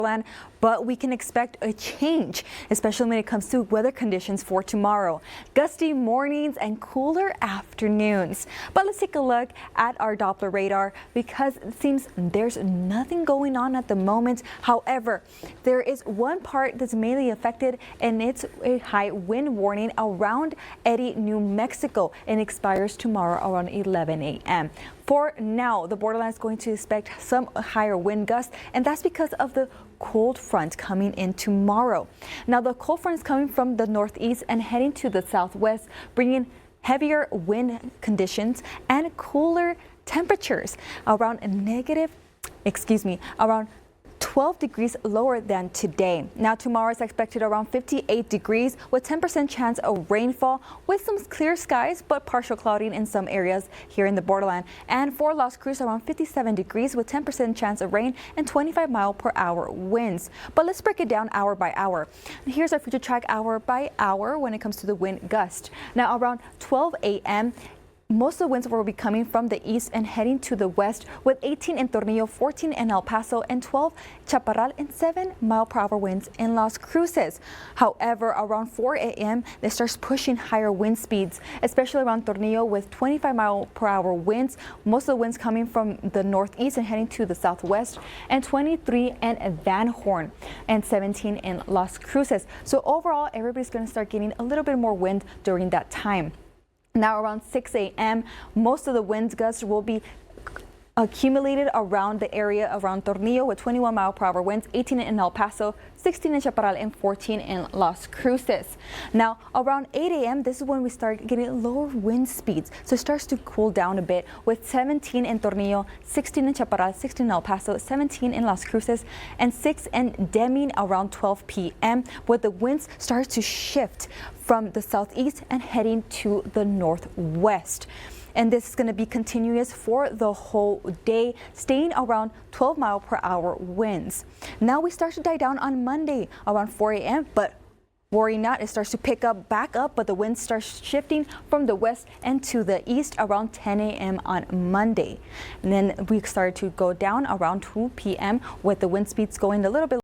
Borderland, but we can expect a change, especially when it comes to weather conditions for tomorrow. Gusty mornings and cooler afternoons. But let's take a look at our Doppler radar because it seems there's nothing going on at the moment. However, there is one part that's mainly affected, and it's a high wind warning around Eddy, New Mexico, and expires tomorrow around 11 a.m. For now, the Borderland is going to expect some higher wind gusts, and that's because of the cold front coming in tomorrow. Now, the cold front is coming from the northeast and heading to the southwest, bringing heavier wind conditions and cooler temperatures around 12 degrees lower than today. Now, tomorrow is expected around 58 degrees with 10% chance of rainfall with some clear skies but partial clouding in some areas here in the Borderland. And for Las Cruces, around 57 degrees with 10% chance of rain and 25-mile-per-hour winds. But let's break it down hour by hour. Here's our future track hour by hour when it comes to the wind gust. Now, around 12 a.m., most of the winds will be coming from the east and heading to the west with 18 in Tornillo, 14 in El Paso, and 12 Chaparral and 7-mile-per-hour winds in Las Cruces. However, around 4 a.m., it starts pushing higher wind speeds, especially around Tornillo with 25-mile-per-hour winds. Most of the winds coming from the northeast and heading to the southwest, and 23 in Van Horn and 17 in Las Cruces. So overall, everybody's going to start getting a little bit more wind during that time. Now, around 6 a.m., most of the wind gusts will be accumulated around the area around Tornillo with 21-mile-per-hour winds, 18 in El Paso, 16 in Chaparral, and 14 in Las Cruces. Now, around 8 a.m., this is when we start getting lower wind speeds. So it starts to cool down a bit with 17 in Tornillo, 16 in Chaparral, 16 in El Paso, 17 in Las Cruces, and 6 in Deming around 12 p.m., where the winds start to shift from the southeast and heading to the northwest. And this is going to be continuous for the whole day, staying around 12-mile-per-hour winds. Now we start to die down on Monday around 4 a.m., but worry not, it starts to pick up back up, but the wind starts shifting from the west and to the east around 10 a.m. on Monday. And then we start to go down around 2 p.m. with the wind speeds going a little bit